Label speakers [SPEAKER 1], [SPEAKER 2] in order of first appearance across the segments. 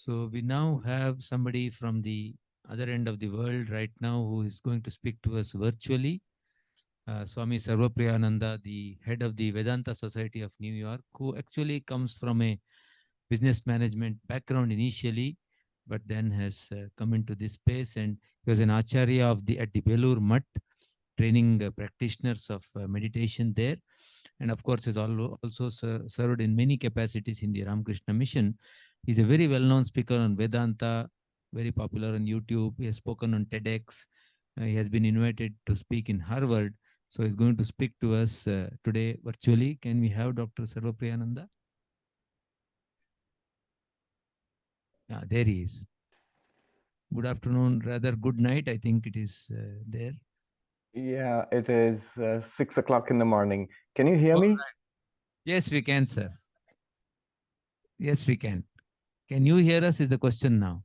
[SPEAKER 1] So we now have somebody from the other end of the world right now who is going to speak to us virtually. Swami Sarvapriyananda, the head of the Vedanta Society of New York, who actually comes from a business management background initially, but then has come into this space, and he was an acharya of the at the Belur Mutt, training practitioners of meditation there, and of course has also served in many capacities in the Ramakrishna mission. He's a very well-known speaker on Vedanta, very popular on YouTube. He has spoken on TEDx. He has been invited to speak in Harvard. So he's going to speak to us today virtually. Can we have Dr. Sarvapriyananda? Yeah, there he is. Good afternoon, rather good night. I think it is there.
[SPEAKER 2] Yeah, it is 6 o'clock in the morning. Can you hear
[SPEAKER 1] All
[SPEAKER 2] me?
[SPEAKER 1] right. Yes, we can, sir. Yes, we can. Can you hear us is the question now.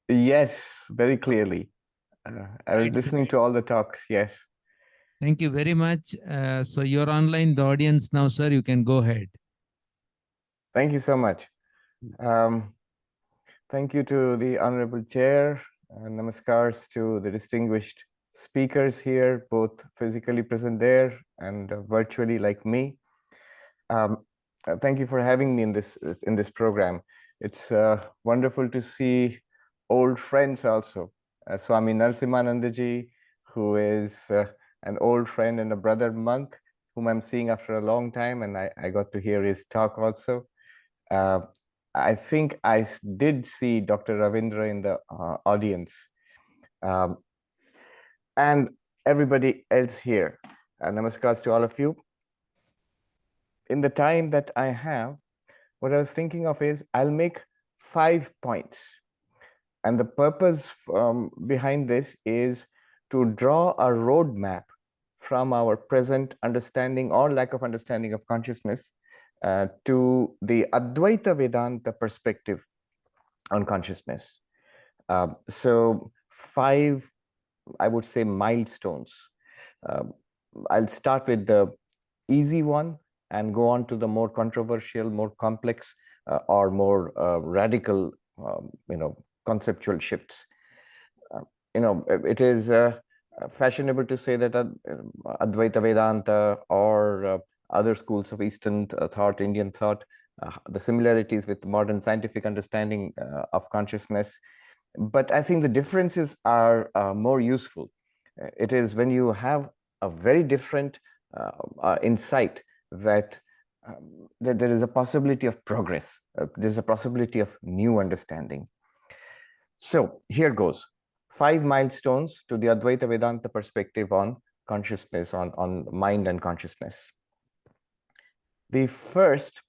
[SPEAKER 2] Yes, very clearly. I was
[SPEAKER 1] Right, sir.
[SPEAKER 2] listening to all the talks. Yes.
[SPEAKER 1] Thank you very much. So you're online, the audience now, sir. You can go ahead.
[SPEAKER 2] Thank you so much. Um, thank you to the Honorable Chair. Namaskars to the distinguished speakers here, both physically present there and virtually like me. Thank you for having me in this program. It's wonderful to see old friends also. Swami Narasimhanandaji, who is an old friend and a brother monk, whom I'm seeing after a long time, and I got to hear his talk also. I think I did see Dr. Ravindra in the audience, and everybody else here. Namaskars to all of you. In the time that I have, what I was thinking of is I'll make 5 points. And the purpose behind this is to draw a roadmap from our present understanding or lack of understanding of consciousness to the Advaita Vedanta perspective on consciousness. So 5, I would say, milestones. I'll start with the easy one and go on to the more controversial, more complex, or more radical, conceptual shifts. It is fashionable to say that Advaita Vedanta or other schools of Eastern thought, Indian thought, the similarities with modern scientific understanding of consciousness. But I think the differences are more useful. It is when you have a very different insight that there is a possibility of progress. There's a possibility of new understanding. So here goes. 5 milestones to the Advaita Vedanta perspective on consciousness, on mind and consciousness. The first,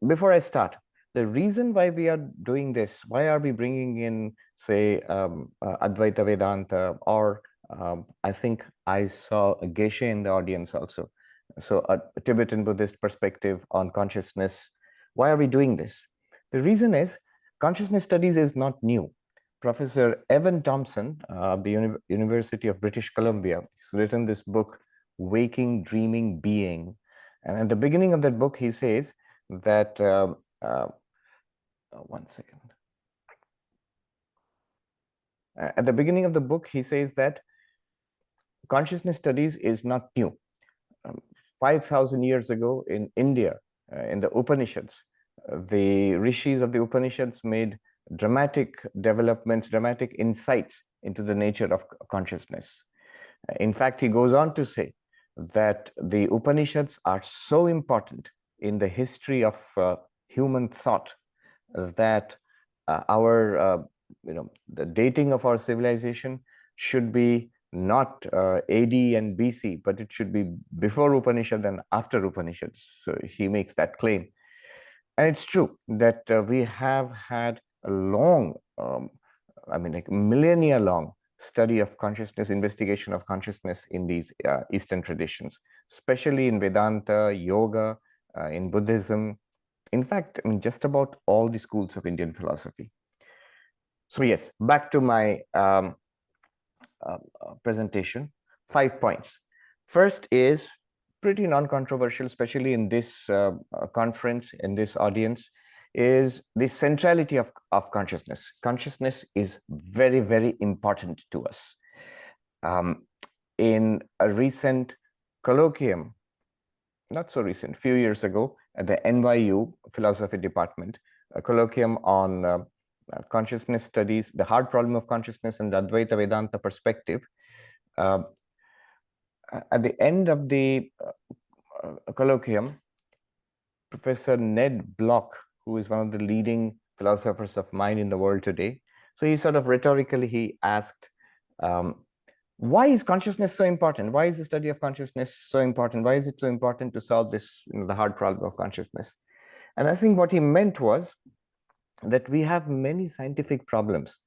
[SPEAKER 2] before I start, the reason why we are doing this, why are we bringing in, say, Advaita Vedanta, or I think I saw a Geshe in the audience also. So a Tibetan Buddhist perspective on consciousness. Why are we doing this? The reason is consciousness studies is not new. Professor Evan Thompson of the University of British Columbia has written this book, Waking, Dreaming, Being. And at the beginning of that book, he says that, one second. At the beginning of the book, he says that consciousness studies is not new. 5,000 years ago in India, in the Upanishads, the rishis of the Upanishads made dramatic developments, dramatic insights into the nature of consciousness. In fact, he goes on to say that the Upanishads are so important in the history of human thought that the dating of our civilization should be not AD and BC, but it should be before Upanishad and after Upanishads. So he makes that claim. And it's true that we have had a long, like millennia long study of consciousness, investigation of consciousness in these Eastern traditions, especially in Vedanta, yoga, in Buddhism. In fact, just about all the schools of Indian philosophy. So yes, back to my presentation. 5 points. First is pretty non-controversial, especially in this conference, in this audience. is the centrality of consciousness. Consciousness is very, very important to us. In a recent colloquium, not so recent, few years ago, at the NYU philosophy department, a colloquium on consciousness studies, the hard problem of consciousness and the Advaita Vedanta perspective. At the end of the colloquium, Professor Ned Block, who is one of the leading philosophers of mind in the world today, so he sort of rhetorically, he asked, why is consciousness so important? Why is the study of consciousness so important? Why is it so important to solve this, the hard problem of consciousness? And I think what he meant was that we have many scientific problems.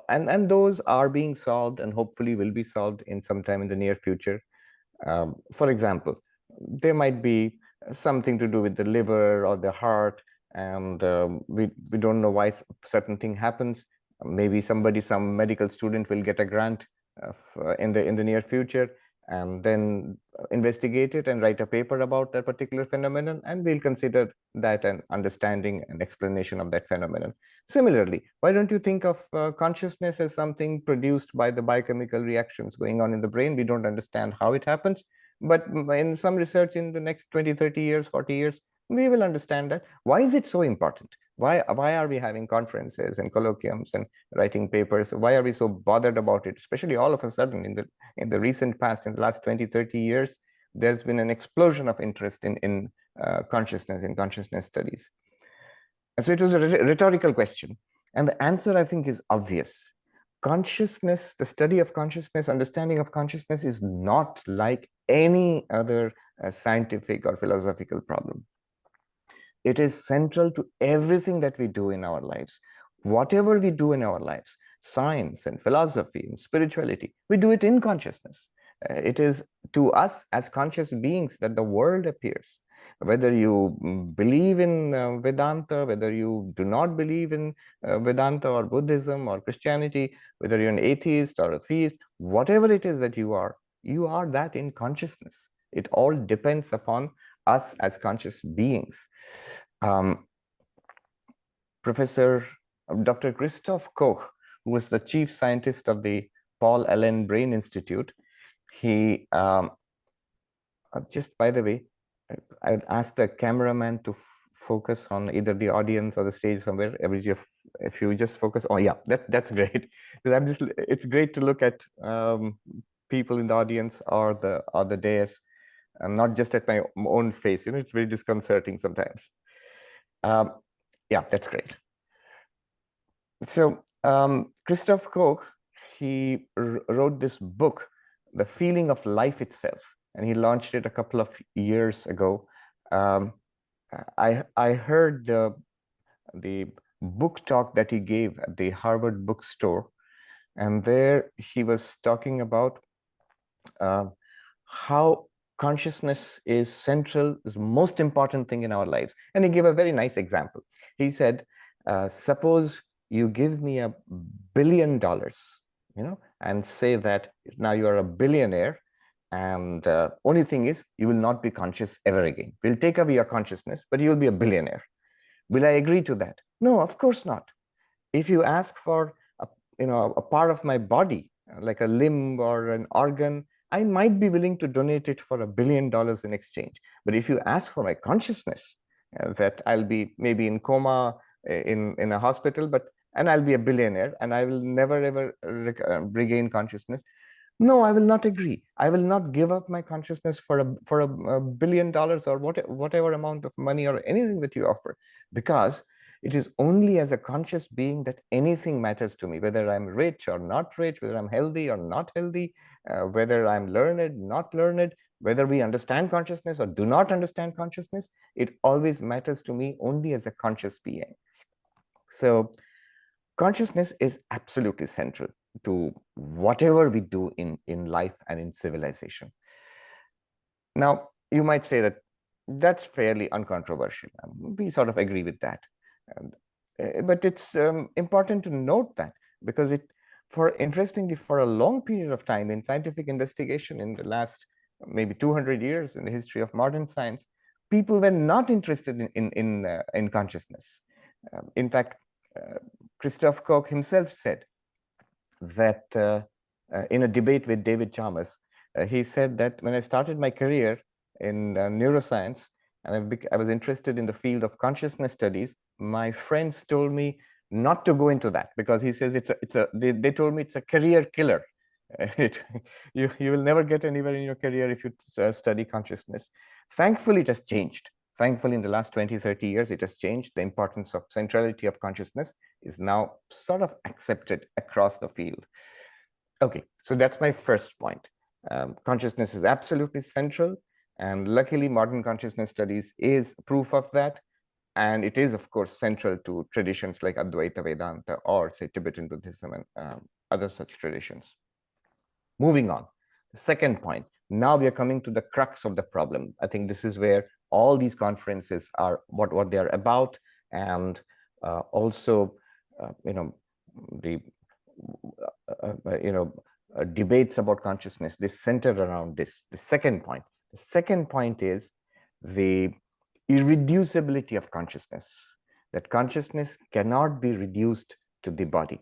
[SPEAKER 2] And those are being solved and hopefully will be solved in some time in the near future. For example, there might be something to do with the liver or the heart, and we don't know why certain thing happens. Maybe some medical student will get a grant in the near future, and then investigate it and write a paper about that particular phenomenon, and we'll consider that an understanding and explanation of that phenomenon. Similarly, why don't you think of consciousness as something produced by the biochemical reactions going on in the brain? We don't understand how it happens, but in some research in the next 20, 30 years, 40 years, we will understand that. Why is it so important? Why are we having conferences and colloquiums and writing papers? Why are we so bothered about it? Especially all of a sudden in the recent past, in the last 20, 30 years, there's been an explosion of interest in consciousness, in consciousness studies. And so it was a rhetorical question. And the answer, I think, is obvious. Consciousness, the study of consciousness, understanding of consciousness is not like any other scientific or philosophical problem. It is central to everything that we do in our lives. Whatever we do in our lives, science and philosophy and spirituality, we do it in consciousness. It is to us as conscious beings that the world appears. Whether you believe in Vedanta, whether you do not believe in Vedanta or Buddhism or Christianity, whether you're an atheist or a theist, whatever it is that you are that in consciousness. It all depends upon us as conscious beings. Professor Dr. Christoph Koch, who was the chief scientist of the Paul Allen Brain Institute, he, just by the way, I would ask the cameraman to focus on either the audience or the stage somewhere. If you just focus, oh yeah, that's great. Because it's great to look at people in the audience or the dais, and not just at my own face. It's very disconcerting sometimes. Yeah, that's great. So Christoph Koch, he wrote this book, The Feeling of Life Itself, and he launched it a couple of years ago. I heard the book talk that he gave at the Harvard bookstore, and there he was talking about how consciousness is central, is the most important thing in our lives. And he gave a very nice example. He said, suppose you give me $1 billion, and say that now you are a billionaire, and only thing is you will not be conscious ever again. We'll take away your consciousness, but you'll be a billionaire. Will I agree to that? No, of course not. If you ask for a part of my body, like a limb or an organ, I might be willing to donate it for $1 billion in exchange. But if you ask for my consciousness, that I'll be maybe in coma in a hospital, and I'll be a billionaire and I will never ever regain consciousness, no, I will not agree. I will not give up my consciousness for a $1 billion or whatever amount of money or anything that you offer, because it is only as a conscious being that anything matters to me, whether I'm rich or not rich, whether I'm healthy or not healthy, whether I'm learned, not learned, whether we understand consciousness or do not understand consciousness. It always matters to me only as a conscious being. So consciousness is absolutely central to whatever we do in life and in civilization. Now, you might say that that's fairly uncontroversial. We sort of agree with that. But it's important to note that, because interestingly, for a long period of time in scientific investigation in the last maybe 200 years in the history of modern science, people were not interested in consciousness. In fact, Christoph Koch himself said that in a debate with David Chalmers, he said that when I started my career in neuroscience, and I was interested in the field of consciousness studies, my friends told me not to go into that, because he says they told me it's a career killer. You will never get anywhere in your career if you study consciousness. Thankfully, it has changed. Thankfully, in the last 20, 30 years, it has changed. The importance of centrality of consciousness is now sort of accepted across the field. Okay, so that's my first point. Consciousness is absolutely central, and luckily modern consciousness studies is proof of that. And it is, of course, central to traditions like Advaita Vedanta or, say, Tibetan Buddhism and other such traditions. Moving on, the second point. Now we are coming to the crux of the problem. I think this is where all these conferences are, what they are about, and also, the debates about consciousness, they centered around this. The second point. The second point is the irreducibility of consciousness, that consciousness cannot be reduced to the body.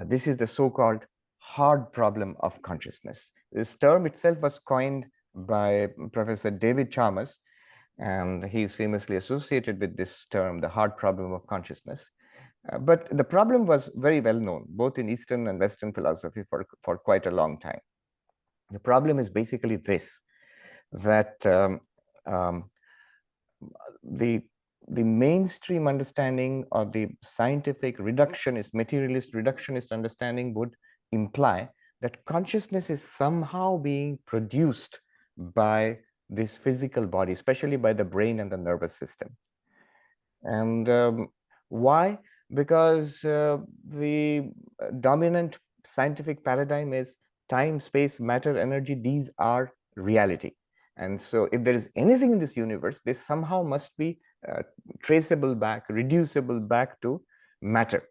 [SPEAKER 2] This is the so-called hard problem of consciousness. This term itself was coined by Professor David Chalmers, and he is famously associated with this term, the hard problem of consciousness. But the problem was very well known, both in Eastern and Western philosophy for quite a long time. The problem is basically this, that the mainstream understanding of the scientific reductionist, materialist reductionist understanding would imply that consciousness is somehow being produced by this physical body, especially by the brain and the nervous system. And why? Because the dominant scientific paradigm is time, space, matter, energy. These are reality. And so if there is anything in this universe, they somehow must be traceable back, reducible back to matter.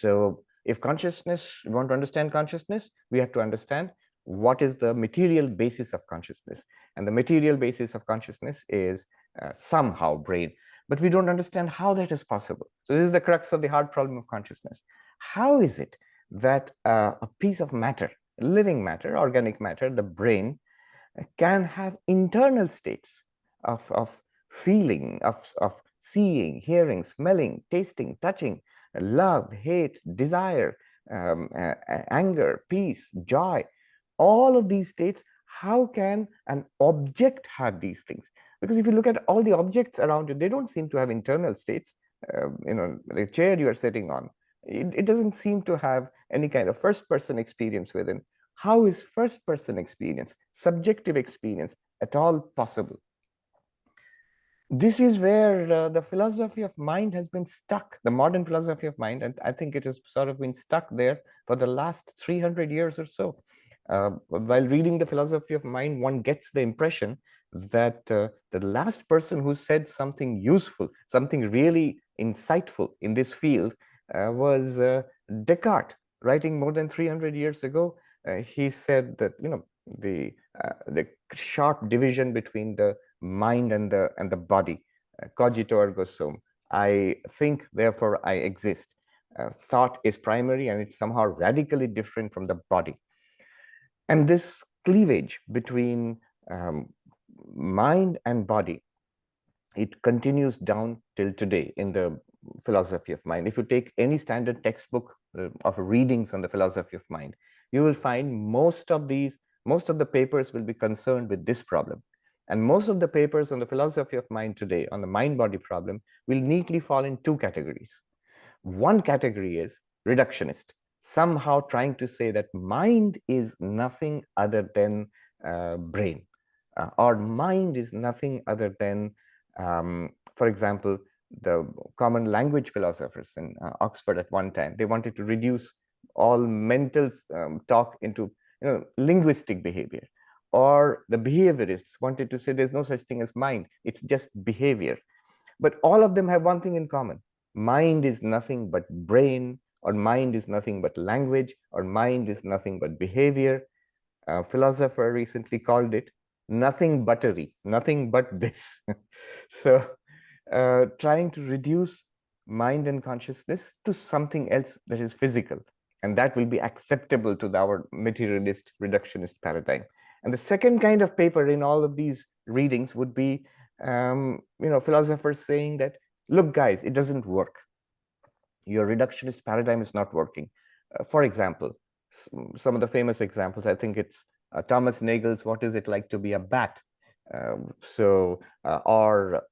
[SPEAKER 2] So if consciousness, we want to understand consciousness, we have to understand what is the material basis of consciousness. And the material basis of consciousness is somehow brain. But we don't understand how that is possible. So this is the crux of the hard problem of consciousness. How is it that a piece of matter, living matter, organic matter, the brain, can have internal states of feeling, of seeing, hearing, smelling, tasting, touching, love, hate, desire, anger, peace, joy, all of these states? How can an object have these things? Because if you look at all the objects around you, they don't seem to have internal states. The chair you are sitting on, it doesn't seem to have any kind of first-person experience within. How is first-person experience, subjective experience, at all possible? This is where the philosophy of mind has been stuck, the modern philosophy of mind, and I think it has sort of been stuck there for the last 300 years or so. While reading the philosophy of mind, one gets the impression that the last person who said something useful, something really insightful in this field was Descartes, writing more than 300 years ago. He said that the sharp division between the mind and the body, cogito ergo sum. I think, therefore I exist. Thought is primary, and it's somehow radically different from the body. And this cleavage between mind and body, it continues down till today in the philosophy of mind. If you take any standard textbook of readings on the philosophy of mind, you will find most of the papers will be concerned with this problem. And most of the papers on the philosophy of mind today, on the mind-body problem, will neatly fall in two categories. One category is reductionist, somehow trying to say that mind is nothing other than brain, or mind is nothing other than, for example, the common language philosophers in Oxford at one time, they wanted to reduce all mental talk into linguistic behavior. Or the behaviorists wanted to say there's no such thing as mind, it's just behavior. But all of them have one thing in common: mind is nothing but brain, or mind is nothing but language, or mind is nothing but behavior. A philosopher recently called it nothing buttery, nothing but this. So trying to reduce mind and consciousness to something else that is physical, and that will be acceptable to our materialist reductionist paradigm. And the second kind of paper in all of these readings would be philosophers saying that, look guys, it doesn't work, your reductionist paradigm is not working. For example, some of the famous examples, I think it's Thomas Nagel's What Is It Like to Be a Bat? Or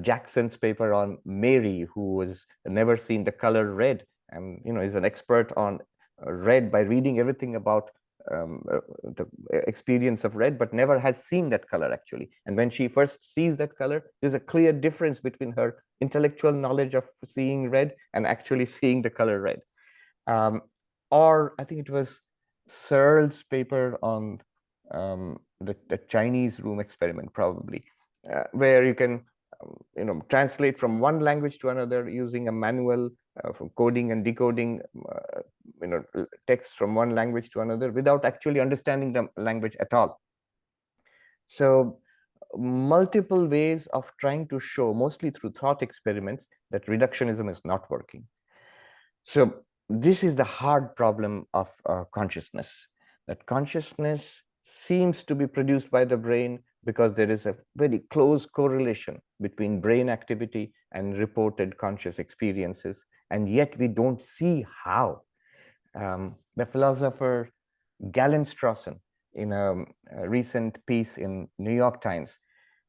[SPEAKER 2] Jackson's paper on Mary, who has never seen the color red, and is an expert on red by reading everything about the experience of red, but never has seen that color actually. And when she first sees that color, there's a clear difference between her intellectual knowledge of seeing red and actually seeing the color red. Or I think it was Searle's paper on the Chinese room experiment, probably, where you can translate from one language to another using a manual, from coding and decoding text from one language to another without actually understanding the language at all. So multiple ways of trying to show, mostly through thought experiments, that reductionism is not working. So this is the hard problem of consciousness, that consciousness seems to be produced by the brain because there is a very close correlation between brain activity and reported conscious experiences, and yet we don't see how. The philosopher Galen Strawson, in a recent piece in New York Times,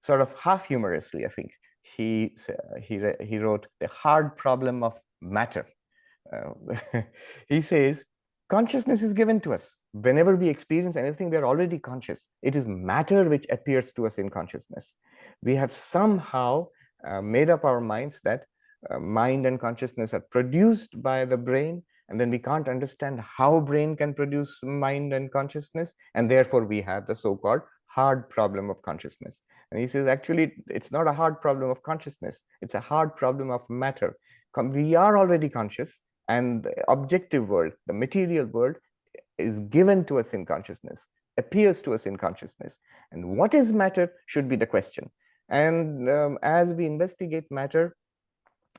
[SPEAKER 2] sort of half humorously, I think, he wrote The Hard Problem of Matter. He says, consciousness is given to us. Whenever we experience anything, we are already conscious. It is matter which appears to us in consciousness. We have somehow made up our minds that mind and consciousness are produced by the brain, and then we can't understand how brain can produce mind and consciousness, and therefore we have the so-called hard problem of consciousness. And he says, actually, it's not a hard problem of consciousness, it's a hard problem of matter. We are already conscious, and the objective world, the material world, is given to us in consciousness, appears to us in consciousness. And what is matter should be the question. And as we investigate matter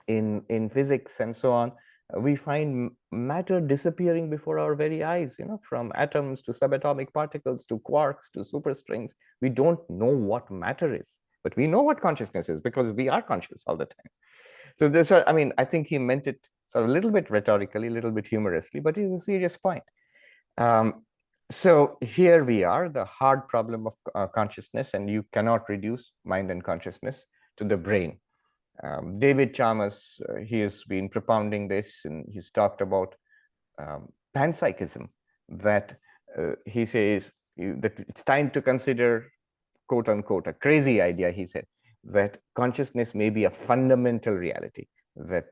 [SPEAKER 2] in physics and so on, we find matter disappearing before our very eyes, from atoms to subatomic particles to quarks to superstrings. We don't know what matter is, but we know what consciousness is because we are conscious all the time. So this, I think he meant it sort of a little bit rhetorically, a little bit humorously, but it's a serious point. So here we are, the hard problem of consciousness, and you cannot reduce mind and consciousness to the brain. David Chalmers, he has been propounding this, and he's talked about panpsychism, that he says that it's time to consider, quote unquote, a crazy idea, he said, that consciousness may be a fundamental reality, that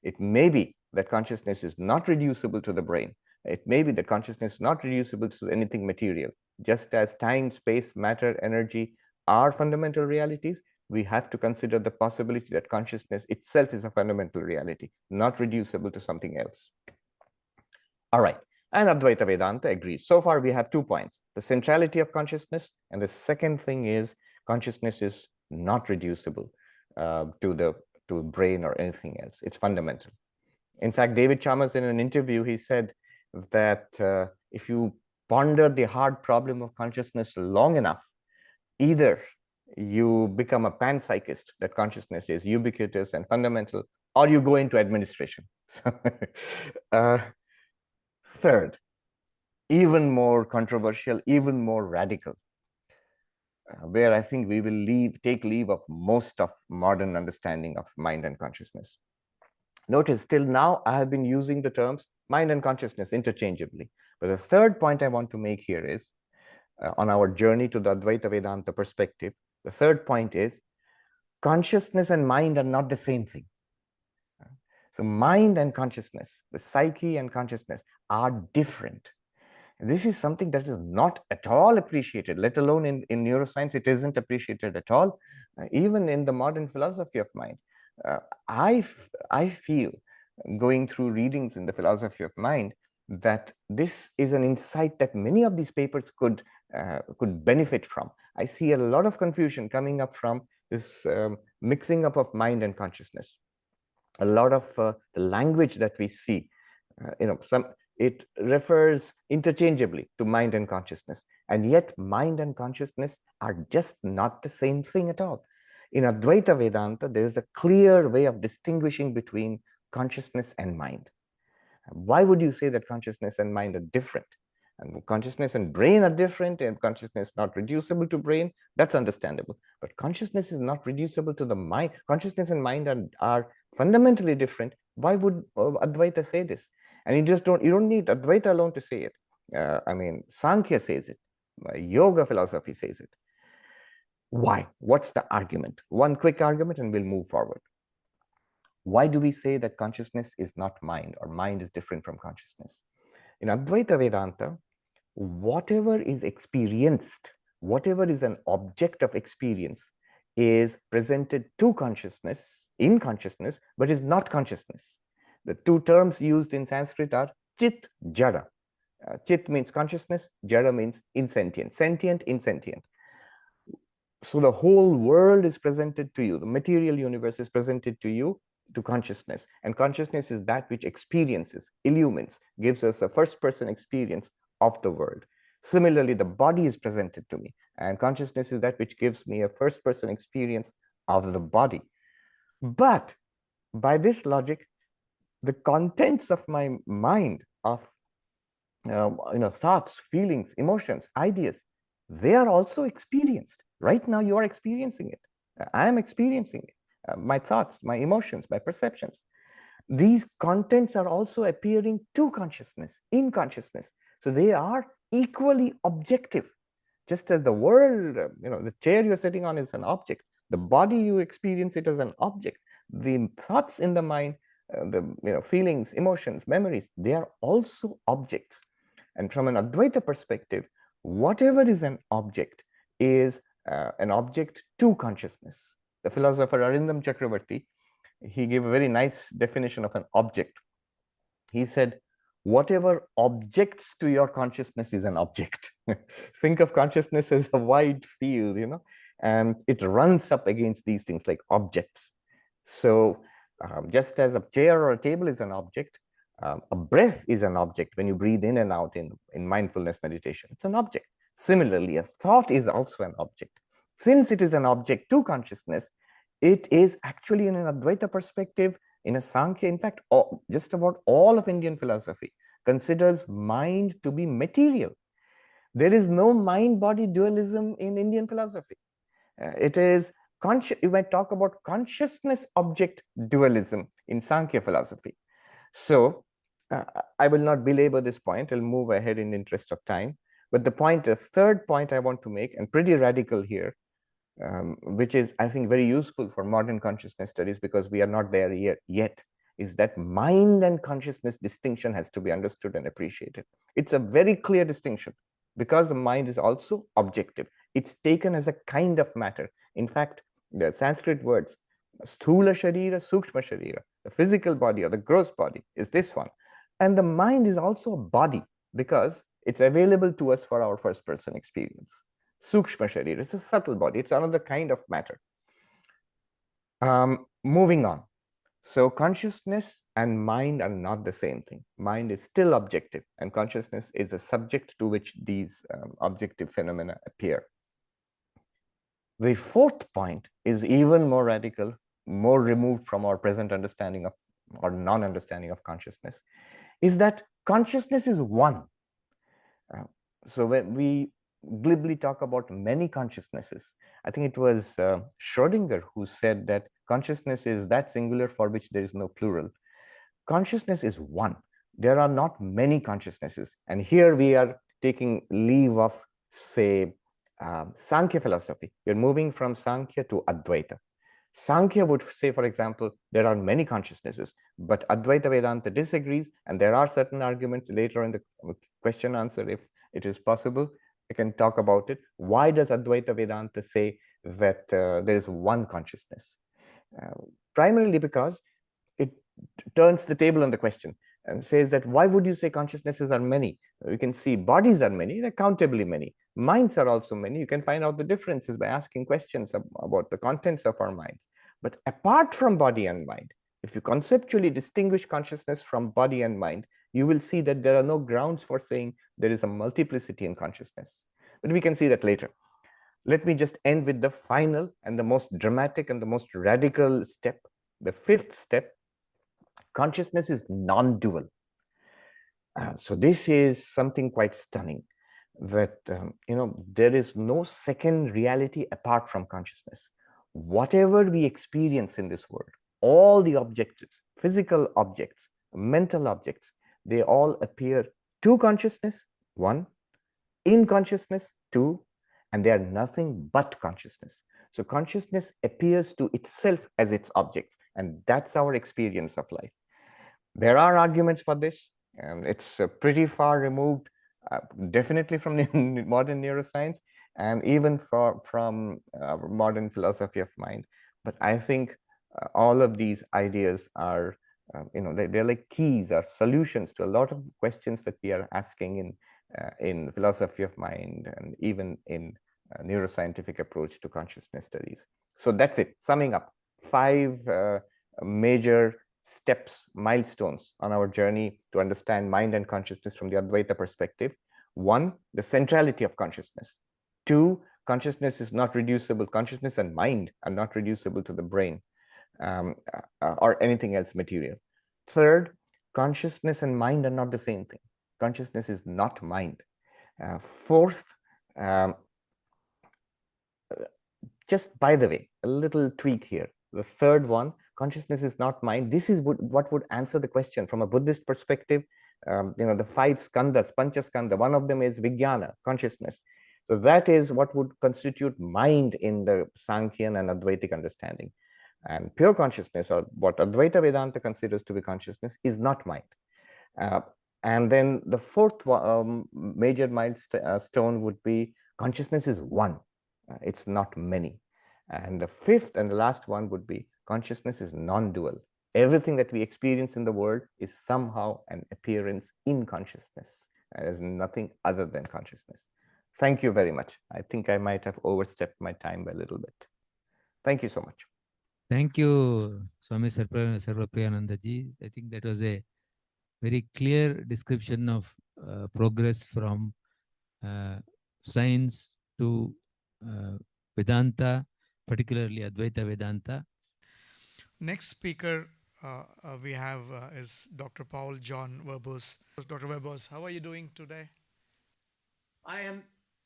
[SPEAKER 2] it may be that consciousness is not reducible to the brain. It may be that consciousness is not reducible to anything material. Just as time, space, matter, energy are fundamental realities, we have to consider the possibility that consciousness itself is a fundamental reality, not reducible to something else. All right. And Advaita Vedanta agrees. So far, we have 2 points: the centrality of consciousness, and the second thing is consciousness is not reducible to brain or anything else. It's fundamental. In fact, David Chalmers, in an interview, he said that if you ponder the hard problem of consciousness long enough, either you become a panpsychist, that consciousness is ubiquitous and fundamental, or you go into administration. Third, even more controversial, even more radical, where I think we will take leave of most of modern understanding of mind and consciousness. Notice, till now, I have been using the terms mind and consciousness interchangeably. But the third point I want to make here is, on our journey to the Advaita Vedanta perspective, the third point is, consciousness and mind are not the same thing. So mind and consciousness, the psyche and consciousness, are different. This is something that is not at all appreciated, let alone in neuroscience. It isn't appreciated at all, even in the modern philosophy of mind. I feel, going through readings in the philosophy of mind, that this is an insight that many of these papers could could benefit from. I see a lot of confusion coming up from this mixing up of mind and consciousness. A lot of the language that we see, it refers interchangeably to mind and consciousness, and yet mind and consciousness are just not the same thing at all. In Advaita Vedanta, there is a clear way of distinguishing between consciousness and mind. Why would you say that consciousness and mind are different? And consciousness and brain are different, and consciousness not reducible to brain. That's understandable. But consciousness is not reducible to the mind. Consciousness and mind are fundamentally different. Why would Advaita say this? And you don't need Advaita alone to say it. Sankhya says it. Yoga philosophy says it. Why? What's the argument? One quick argument and we'll move forward. Why do we say that consciousness is not mind, or mind is different from consciousness? In Advaita Vedanta, whatever is experienced, whatever is an object of experience, is presented to consciousness, in consciousness, but is not consciousness. The two terms used in Sanskrit are chit, jada. Chit means consciousness, jada means insentient, sentient, insentient. So the whole world is presented to you, the material universe is presented to you, to consciousness, and consciousness is that which experiences, illumines, gives us a first-person experience of the world. Similarly, the body is presented to me, and consciousness is that which gives me a first-person experience of the body. But by this logic, the contents of my mind, of thoughts, feelings, emotions, ideas, they are also experienced. Right now, you are experiencing it. I am experiencing it. My thoughts, my emotions, my perceptions. These contents are also appearing to consciousness, in consciousness. So they are equally objective. Just as the world, the chair you're sitting on is an object. The body, you experience it as an object. The thoughts in the mind, the feelings, emotions, memories, they are also objects. And from an Advaita perspective, whatever is an object is an object to consciousness. The philosopher Arindam Chakravarti, he gave a very nice definition of an object. He said, whatever objects to your consciousness is an object. Think of consciousness as a wide field, and it runs up against these things like objects. So just as a chair or a table is an object, a breath is an object. When you breathe in and out in mindfulness meditation, it's an object. Similarly, a thought is also an object. Since it is an object to consciousness, it is actually, in an Advaita perspective, in a Sankhya, in fact, just about all of Indian philosophy considers mind to be material. There is no mind-body dualism in Indian philosophy. It is you might talk about consciousness-object dualism in Sankhya philosophy. So I will not belabor this point. I'll move ahead in the interest of time. But the third point I want to make, and pretty radical here, which is, I think, very useful for modern consciousness studies because we are not there yet, is that mind and consciousness distinction has to be understood and appreciated. It's a very clear distinction because the mind is also objective. It's taken as a kind of matter. In fact, the Sanskrit words, sthula sharira, sukshma sharira, the physical body or the gross body is this one. And the mind is also a body because it's available to us for our first person experience. Sukshma sharira, it's a subtle body, it's another kind of matter. Moving on. So consciousness and mind are not the same thing. Mind is still objective, and consciousness is a subject to which these objective phenomena appear. The fourth point is even more radical, more removed from our present understanding of, or non-understanding of consciousness, is that consciousness is one. So when we glibly talk about many consciousnesses, I think it was Schrödinger who said that consciousness is that singular for which there is no plural. Consciousness is one. There are not many consciousnesses. And here we are taking leave of, say, Sankhya philosophy. We're moving from Sankhya to Advaita. Sankhya would say, for example, there are many consciousnesses, but Advaita Vedanta disagrees, and there are certain arguments later in the question answer, if it is possible, I can talk about it. Why does Advaita Vedanta say that there is one consciousness? Primarily because it turns the table on the question. and says that why would you say consciousnesses are many? You can see bodies are many, they're countably many. Minds are also many. You can find out the differences by asking questions about the contents of our minds. But apart from body and mind, if you conceptually distinguish consciousness from body and mind, you will see that there are no grounds for saying there is a multiplicity in consciousness. But we can see that later. Let me just end with the final and the most dramatic and the most radical step. The fifth step: consciousness is non-dual. So this is something quite stunning, that there is no second reality apart from consciousness. Whatever we experience in this world, all the objects, physical objects, mental objects, they all appear to consciousness, one, in consciousness, two, and they are nothing but consciousness. So consciousness appears to itself as its object, and that's our experience of life. There are arguments for this, and it's pretty far removed, definitely from modern neuroscience, and even from modern philosophy of mind. But I think all of these ideas are, they're like keys or solutions to a lot of questions that we are asking in philosophy of mind, and even in neuroscientific approach to consciousness studies. So that's it. Summing up, 5 major steps, milestones on our journey to understand mind and consciousness from the Advaita perspective. 1, the centrality of consciousness. 2, consciousness is not reducible. Consciousness and mind are not reducible to the brain or anything else material. 3rd, consciousness and mind are not the same thing. Consciousness is not mind. 4th, just by the way, a little tweak here. The 3rd one, consciousness is not mind. This is what would answer the question from a Buddhist perspective. The 5 skandhas, panchaskandha, one of them is vijnana, consciousness. So that is what would constitute mind in the Sankhyan and Advaitic understanding. And pure consciousness, or what Advaita Vedanta considers to be consciousness, is not mind. And then the 4th major milestone would be consciousness is one. It's not many. And the 5th and the last one would be consciousness is non-dual. Everything that we experience in the world is somehow an appearance in consciousness. There is nothing other than consciousness. Thank you very much. I think I might have overstepped my time by a little bit. Thank you so much.
[SPEAKER 1] Thank you, Swami Sarvapriyananda ji. I think that was a very clear description of progress from science to Vedanta, particularly Advaita Vedanta.
[SPEAKER 3] Next speaker we have is Dr. Paul John Werbos. Dr. Werbos, how are you doing today?
[SPEAKER 4] I am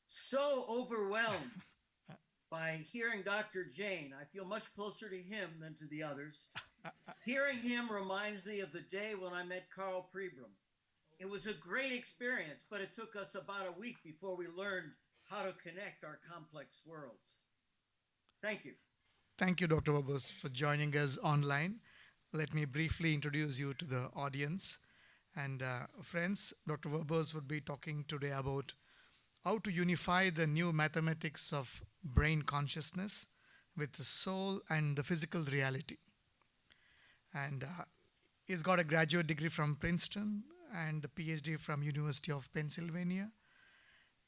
[SPEAKER 4] so overwhelmed by hearing Dr. Jain. I feel much closer to him than to the others. Hearing him reminds me of the day when I met Carl Pribram. It was a great experience, but it took us about a week before we learned how to connect our complex worlds. Thank you.
[SPEAKER 3] Thank you, Dr. Werbos, for joining us online. Let me briefly introduce you to the audience. And friends, Dr. Werbos would be talking today about how to unify the new mathematics of brain consciousness with the soul and the physical reality. And he's got a graduate degree from Princeton and a PhD from University of Pennsylvania.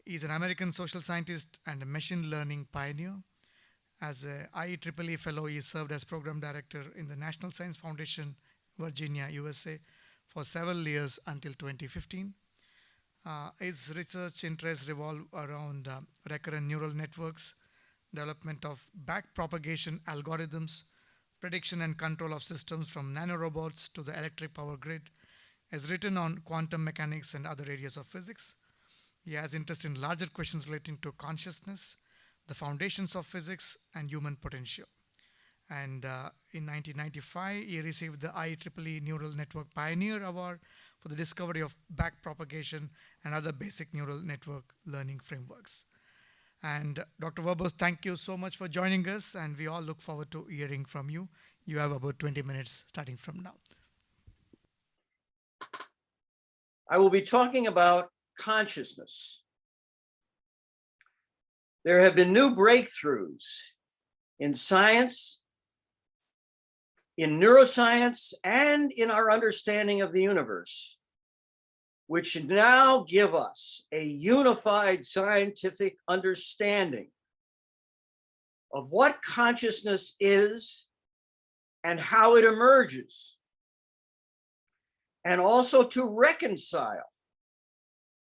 [SPEAKER 3] He's an American social scientist and a machine learning pioneer. As a IEEE fellow, he served as program director in the National Science Foundation, Virginia, USA, for several years until 2015. His research interests revolve around recurrent neural networks, development of backpropagation algorithms, prediction and control of systems from nanorobots to the electric power grid. Has written on quantum mechanics and other areas of physics. He has interest in larger questions relating to consciousness, the foundations of physics, and human potential. And in 1995, he received the IEEE Neural Network Pioneer Award for the discovery of backpropagation and other basic neural network learning frameworks. And Dr. Werbos, thank you so much for joining us, and we all look forward to hearing from you. You have about 20 minutes starting from now.
[SPEAKER 4] I will be talking about consciousness. There have been new breakthroughs in science, in neuroscience and in our understanding of the universe, which now give us a unified scientific understanding of what consciousness is and how it emerges, and also to reconcile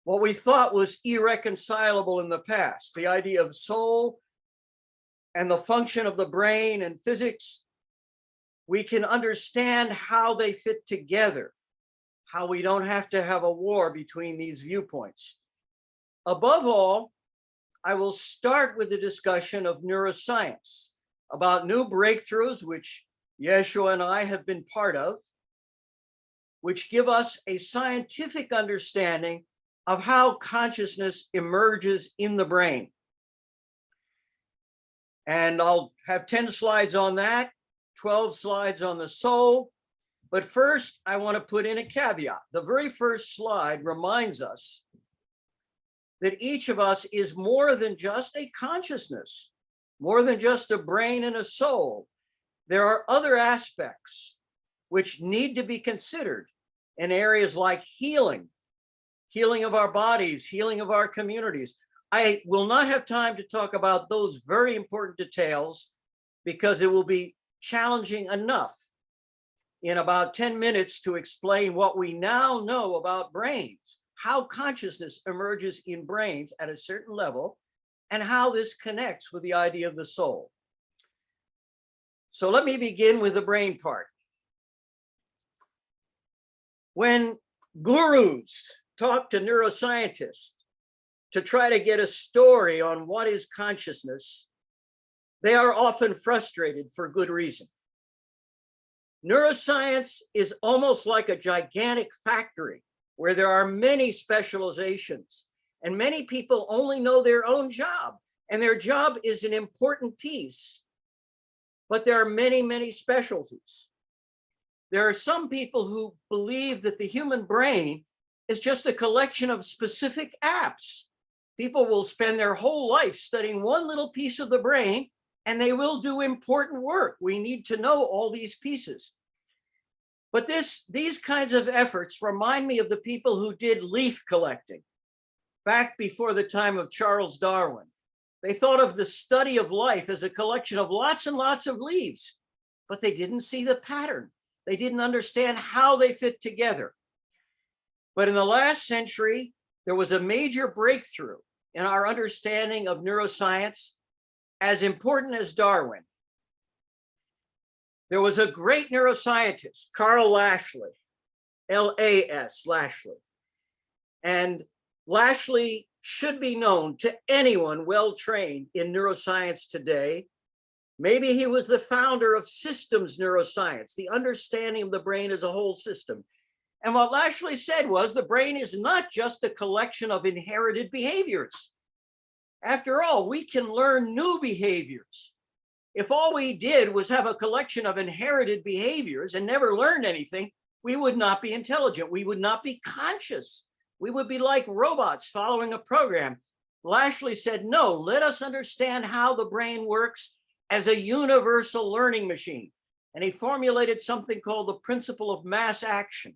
[SPEAKER 4] what we thought was irreconcilable in the past, the idea of soul and the function of the brain and physics. We can understand how they fit together, how we don't have to have a war between these viewpoints. Above all, I will start with the discussion of neuroscience, about new breakthroughs, which Yeshua and I have been part of, which give us a scientific understanding of how consciousness emerges in the brain. And I'll have 10 slides on that, 12 slides on the soul. But first, I want to put in a caveat. The very first slide reminds us that each of us is more than just a consciousness, more than just a brain and a soul. There are other aspects which need to be considered in areas like healing, healing of our bodies, healing of our communities. I will not have time to talk about those very important details because it will be challenging enough in about 10 minutes to explain what we now know about brains, how consciousness emerges in brains at a certain level, and how this connects with the idea of the soul. So let me begin with the brain part. When gurus talk to neuroscientists to try to get a story on what is consciousness, they are often frustrated for good reason. Neuroscience is almost like a gigantic factory where there are many specializations and many people only know their own job, and their job is an important piece, but there are many, many specialties. There are some people who believe that the human brain is just a collection of specific apps. People will spend their whole life studying one little piece of the brain, and they will do important work. We need to know all these pieces. But these kinds of efforts remind me of the people who did leaf collecting back before the time of Charles Darwin. They thought of the study of life as a collection of lots and lots of leaves, but they didn't see the pattern. They didn't understand how they fit together. But in the last century, there was a major breakthrough in our understanding of neuroscience, as important as Darwin. There was a great neuroscientist, Carl Lashley, L-A-S, Lashley. And Lashley should be known to anyone well-trained in neuroscience today. Maybe he was the founder of systems neuroscience, the understanding of the brain as a whole system. And what Lashley said was the brain is not just a collection of inherited behaviors. After all, we can learn new behaviors. If all we did was have a collection of inherited behaviors and never learned anything, we would not be intelligent. We would not be conscious. We would be like robots following a program. Lashley said, no, let us understand how the brain works as a universal learning machine. And he formulated something called the principle of mass action.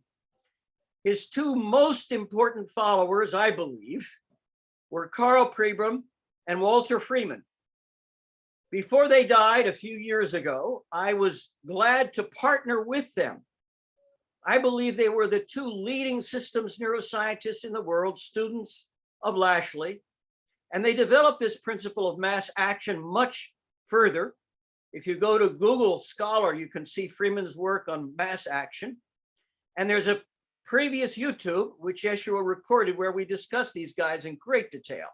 [SPEAKER 4] His two most important followers, I believe, were Carl Pribram and Walter Freeman. Before they died a few years ago, I was glad to partner with them. I believe they were the two leading systems neuroscientists in the world, students of Lashley, and they developed this principle of mass action much further. If you go to Google Scholar, you can see Freeman's work on mass action. And there's a previous YouTube, which Yeshua recorded, where we discuss these guys in great detail.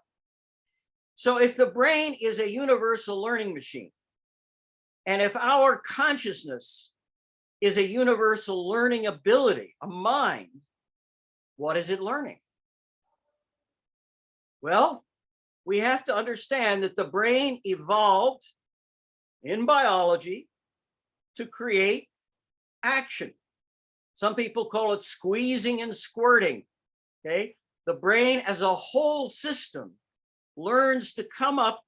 [SPEAKER 4] So if the brain is a universal learning machine, and if our consciousness is a universal learning ability, a mind, what is it learning? Well, we have to understand that the brain evolved in biology to create action. Some people call it squeezing and squirting, okay? The brain as a whole system learns to come up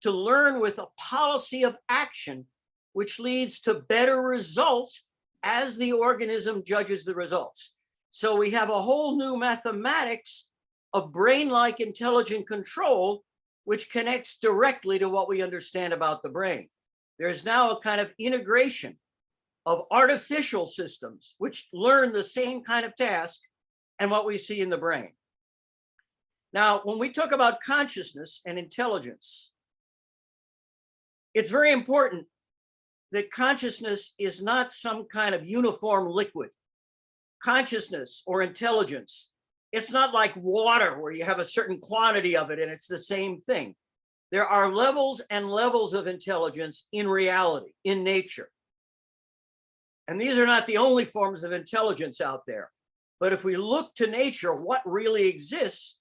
[SPEAKER 4] to learn with a policy of action, which leads to better results as the organism judges the results. So we have a whole new mathematics of brain-like intelligent control, which connects directly to what we understand about the brain. There's now a kind of integration of artificial systems which learn the same kind of task and what we see in the brain. Now, when we talk about consciousness and intelligence, it's very important that consciousness is not some kind of uniform liquid. Consciousness or intelligence, it's not like water where you have a certain quantity of it and it's the same thing. There are levels and levels of intelligence in reality, in nature. And these are not the only forms of intelligence out there. But if we look to nature, what really exists,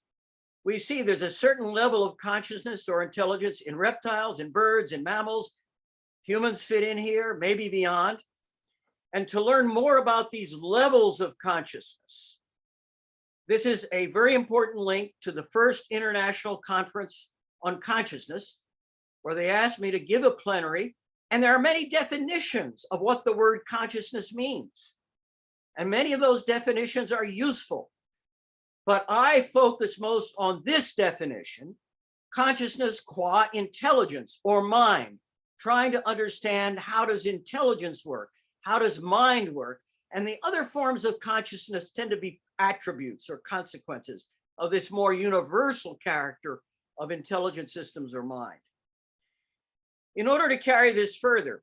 [SPEAKER 4] we see there's a certain level of consciousness or intelligence in reptiles, in birds, in mammals. Humans fit in here, maybe beyond. And to learn more about these levels of consciousness, this is a very important link to the first International Conference on Consciousness, where they asked me to give a plenary. And there are many definitions of what the word consciousness means. And many of those definitions are useful. But I focus most on this definition, consciousness qua intelligence or mind, trying to understand how does intelligence work, how does mind work, and the other forms of consciousness tend to be attributes or consequences of this more universal character of intelligent systems or mind. In order to carry this further,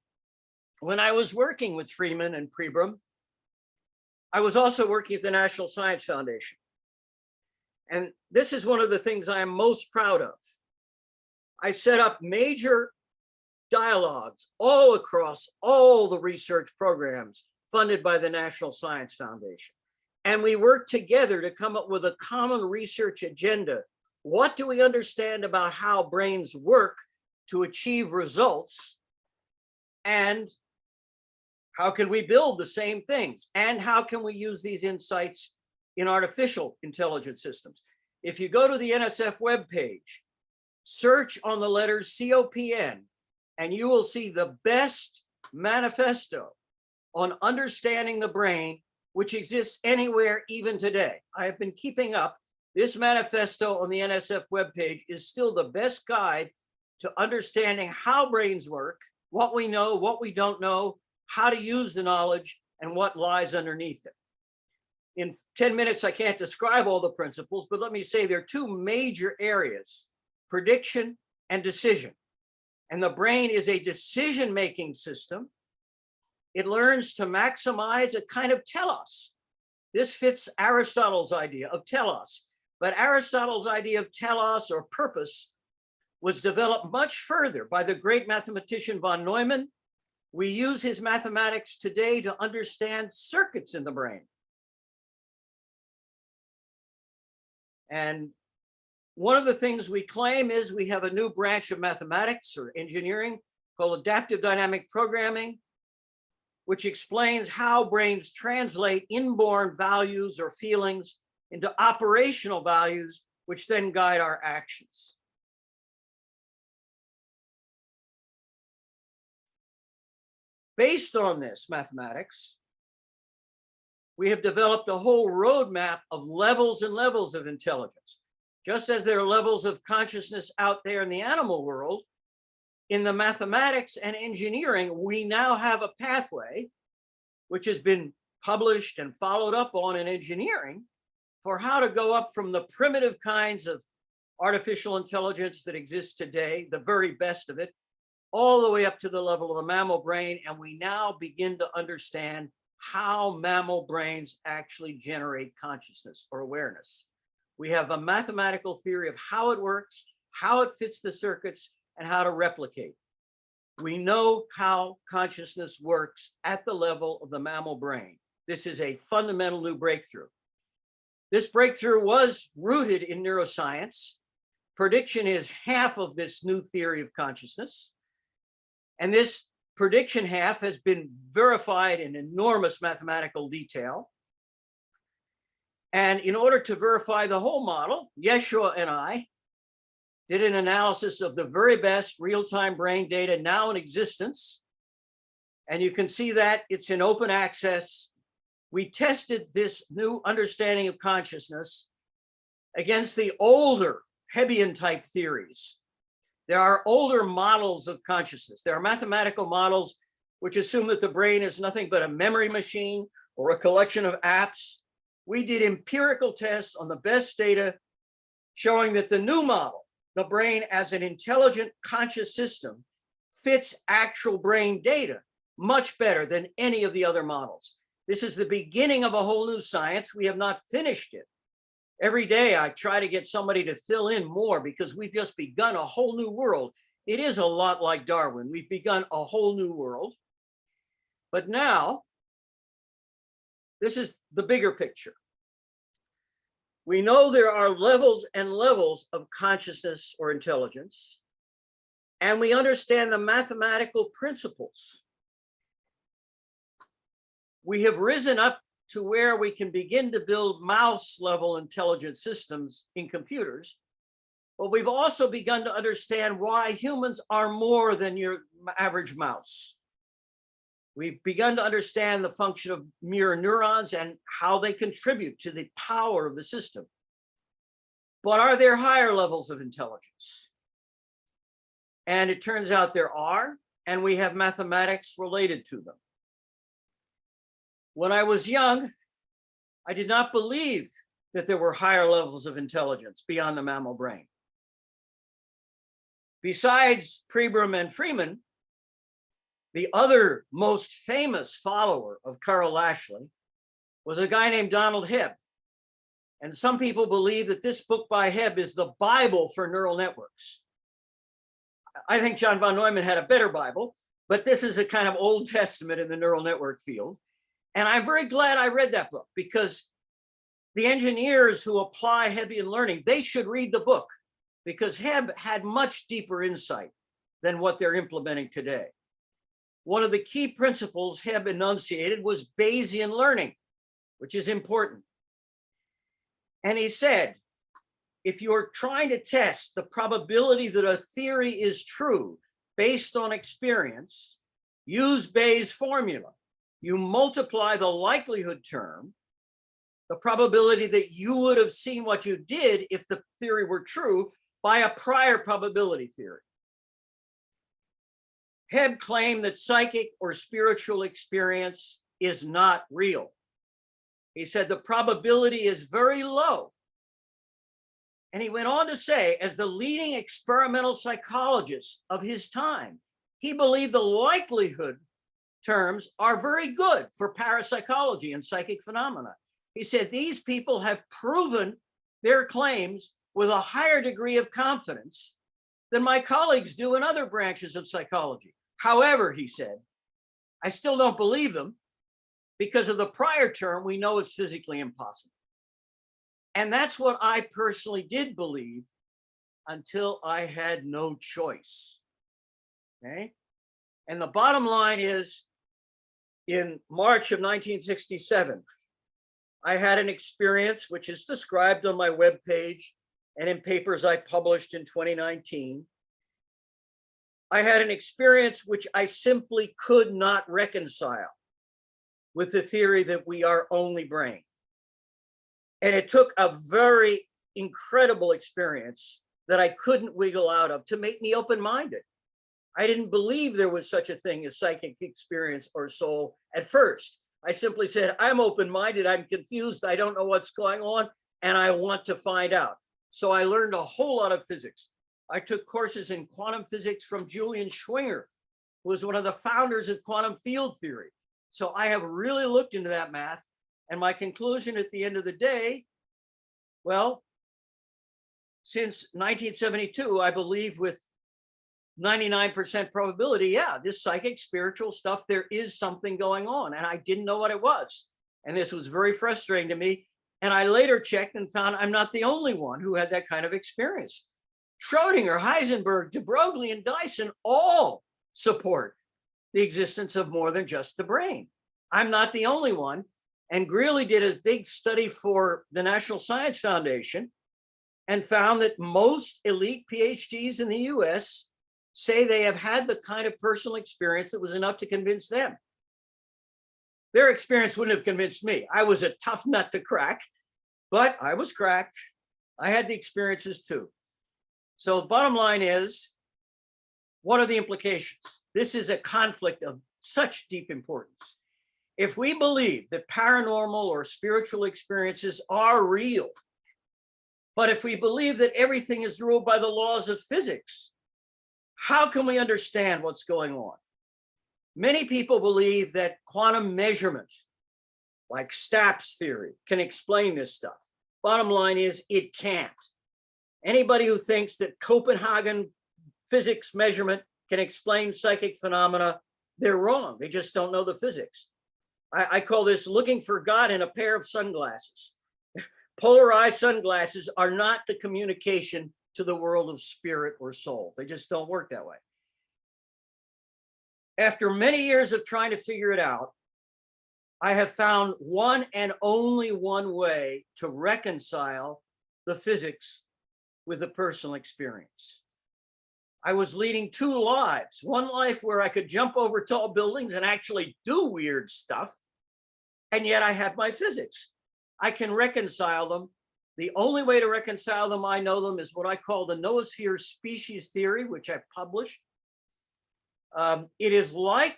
[SPEAKER 4] when I was working with Freeman and Pribram, I was also working at the National Science Foundation. And this is one of the things I am most proud of. I set up major dialogues all across all the research programs funded by the National Science Foundation. And we worked together to come up with a common research agenda. What do we understand about how brains work to achieve results? And how can we build the same things? And how can we use these insights in artificial intelligence systems? If you go to the NSF webpage, search on the letters COPN, and you will see the best manifesto on understanding the brain, which exists anywhere even today. I have been keeping up. This manifesto on the NSF webpage is still the best guide to understanding how brains work, what we know, what we don't know, how to use the knowledge, and what lies underneath it. In 10 minutes, I can't describe all the principles, but let me say there are two major areas, prediction and decision. And the brain is a decision-making system. It learns to maximize a kind of telos. This fits Aristotle's idea of telos. But Aristotle's idea of telos or purpose was developed much further by the great mathematician von Neumann. We use his mathematics today to understand circuits in the brain. And one of the things we claim is we have a new branch of mathematics or engineering called adaptive dynamic programming, which explains how brains translate inborn values or feelings into operational values, which then guide our actions. Based on this mathematics, we have developed a whole roadmap of levels and levels of intelligence. Just as there are levels of consciousness out there in the animal world, in the mathematics and engineering, we now have a pathway which has been published and followed up on in engineering for how to go up from the primitive kinds of artificial intelligence that exists today, the very best of it, all the way up to the level of the mammal brain. And we now begin to understand how mammal brains actually generate consciousness or awareness. We have a mathematical theory of how it works, how it fits the circuits, and how to replicate. We know how consciousness works at the level of the mammal brain. This is a fundamental new breakthrough. This breakthrough was rooted in neuroscience. Prediction is half of this new theory of consciousness. And this prediction half has been verified in enormous mathematical detail. And in order to verify the whole model, Yeshua and I did an analysis of the very best real-time brain data now in existence. And you can see that it's in open access. We tested this new understanding of consciousness against the older Hebbian type theories. There are older models of consciousness. There are mathematical models which assume that the brain is nothing but a memory machine or a collection of apps. We did empirical tests on the best data showing that the new model, the brain as an intelligent conscious system, fits actual brain data much better than any of the other models. This is the beginning of a whole new science. We have not finished it. Every day I try to get somebody to fill in more because we've just begun a whole new world. It is a lot like Darwin. We've begun a whole new world. But now, this is the bigger picture. We know there are levels and levels of consciousness or intelligence, and we understand the mathematical principles. We have risen up to where we can begin to build mouse-level intelligent systems in computers, but we've also begun to understand why humans are more than your average mouse. We've begun to understand the function of mirror neurons and how they contribute to the power of the system. But are there higher levels of intelligence? And it turns out there are, and we have mathematics related to them. When I was young, I did not believe that there were higher levels of intelligence beyond the mammal brain. Besides Pribram and Freeman, the other most famous follower of Carl Lashley was a guy named Donald Hebb. And some people believe that this book by Hebb is the Bible for neural networks. I think John von Neumann had a better Bible, but this is a kind of Old Testament in the neural network field. And I'm very glad I read that book because the engineers who apply Hebbian learning, they should read the book because Hebb had much deeper insight than what they're implementing today. One of the key principles Hebb enunciated was Bayesian learning, which is important. And he said, if you're trying to test the probability that a theory is true based on experience, use Bayes' formula. You multiply the likelihood term, the probability that you would have seen what you did if the theory were true, by a prior probability theory. Hebb claimed that psychic or spiritual experience is not real. He said the probability is very low. And he went on to say, as the leading experimental psychologist of his time, he believed the likelihood terms are very good for parapsychology and psychic phenomena. He said these people have proven their claims with a higher degree of confidence than my colleagues do in other branches of psychology. However, he said, I still don't believe them because of the prior term, we know it's physically impossible. And that's what I personally did believe until I had no choice. Okay. And the bottom line is, in March of 1967, I had an experience which is described on my webpage and in papers I published in 2019. I had an experience which I simply could not reconcile with the theory that we are only brain. And it took a very incredible experience that I couldn't wiggle out of to make me open-minded. I didn't believe there was such a thing as psychic experience or soul at first. I simply said, I'm open-minded, I'm confused, I don't know what's going on, and I want to find out. So I learned a whole lot of physics. I took courses in quantum physics from Julian Schwinger, who was one of the founders of quantum field theory. So I have really looked into that math. And my conclusion at the end of the day, well, since 1972, I believe with 99% probability, yeah, this psychic spiritual stuff, there is something going on. And I didn't know what it was. And this was very frustrating to me. And I later checked and found I'm not the only one who had that kind of experience. Schrodinger, Heisenberg, de Broglie, and Dyson all support the existence of more than just the brain. I'm not the only one. And Greeley did a big study for the National Science Foundation and found that most elite PhDs in the US say they have had the kind of personal experience that was enough to convince them. Their experience wouldn't have convinced me. I was a tough nut to crack, but I was cracked. I had the experiences too. So the bottom line is, what are the implications? This is a conflict of such deep importance. If we believe that paranormal or spiritual experiences are real, but if we believe that everything is ruled by the laws of physics, how can we understand what's going on? Many people believe that quantum measurement, like Stapp's theory, can explain this stuff. Bottom line is, it can't. Anybody who thinks that Copenhagen physics measurement can explain psychic phenomena, they're wrong. They just don't know the physics. I call this looking for God in a pair of sunglasses. Polarized sunglasses are not the communication to the world of spirit or soul. They just don't work that way. After many years of trying to figure it out, I have found one and only one way to reconcile the physics with the personal experience. I was leading two lives, one life where I could jump over tall buildings and actually do weird stuff, and yet I had my physics. I can reconcile them. The only way to reconcile them, I know them, is what I call the Noosphere species theory, which I published. It is like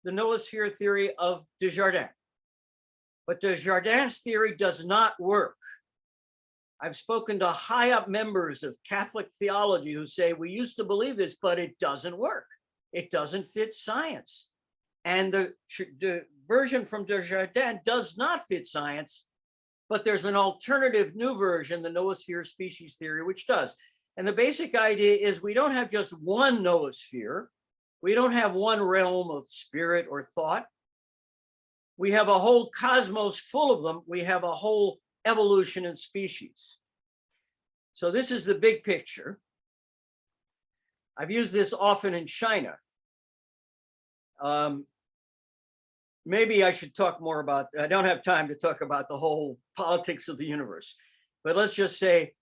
[SPEAKER 4] the Noosphere theory of Desjardins, but Desjardins' theory does not work. I've spoken to high up members of Catholic theology who say, we used to believe this, but it doesn't work. It doesn't fit science. And the version from Desjardins does not fit science, but there's an alternative new version, the Noosphere species theory, which does. And the basic idea is we don't have just one noosphere. We don't have one realm of spirit or thought. We have a whole cosmos full of them. We have a whole evolution in species. So this is the big picture. I've used this often in China. Maybe I should talk more about, I don't have time to talk about the whole politics of the universe, but let's just say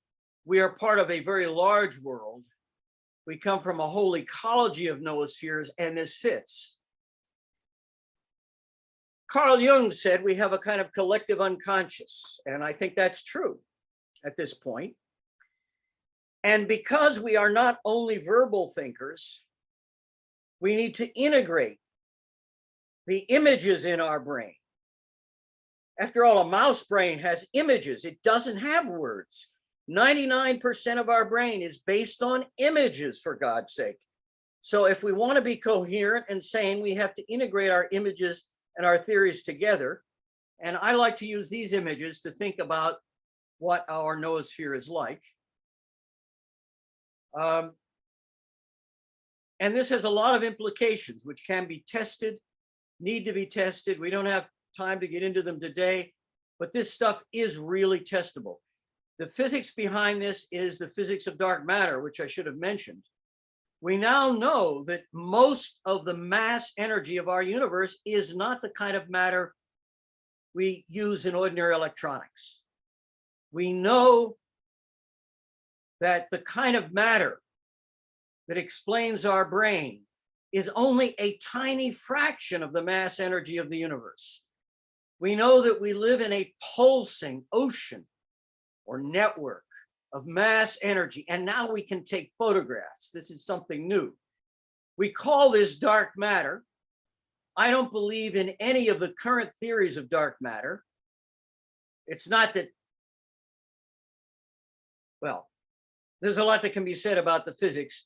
[SPEAKER 4] we are part of a very large world. We come from a whole ecology of noospheres, and this fits. Carl Jung said we have a kind of collective unconscious, and I think that's true at this point. And because we are not only verbal thinkers, we need to integrate the images in our brain. After all, a mouse brain has images. It doesn't have words. 99% of our brain is based on images, for God's sake. So if we want to be coherent and sane, we have to integrate our images and our theories together. And I like to use these images to think about what our noosphere is like. And this has a lot of implications which can be tested, need to be tested. We don't have time to get into them today, but this stuff is really testable. The physics behind this is the physics of dark matter, which I should have mentioned. We now know that most of the mass energy of our universe is not the kind of matter we use in ordinary electronics. We know that the kind of matter that explains our brain is only a tiny fraction of the mass energy of the universe. We know that we live in a pulsing ocean or network of mass energy, and now we can take photographs. This is something new. We call this dark matter. I don't believe in any of the current theories of dark matter. It's not that, well, there's a lot that can be said about the physics,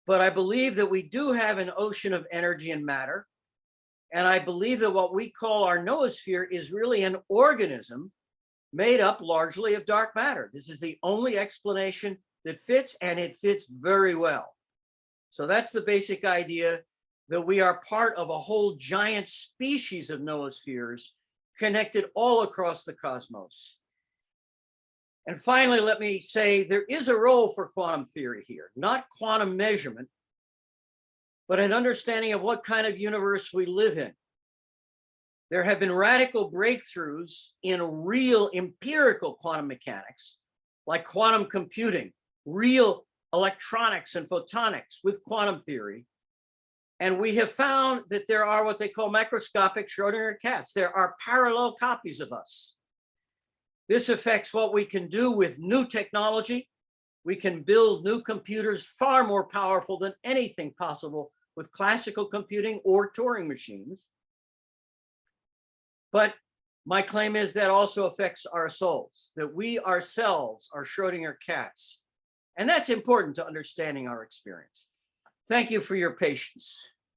[SPEAKER 4] but I believe that we do have an ocean of energy and matter. And I believe that what we call our noosphere is really an organism made up largely of dark matter. This is the only explanation that fits, and it fits very well. So that's the basic idea, that we are part of a whole giant species of noospheres connected all across the cosmos. And finally, let me say there is a role for quantum theory here, not quantum measurement, but an understanding of what kind of universe we live in. There have been radical breakthroughs in real empirical quantum mechanics, like quantum computing, real electronics and photonics with quantum theory. And we have found that there are what they call microscopic Schrodinger cats. There are parallel copies of us. This affects what we can do with new technology. We can build new computers far more powerful than anything possible with classical computing or Turing machines. But my claim is that also affects our souls, that we ourselves are Schrodinger cats. And that's important to understanding our experience. Thank you for your patience.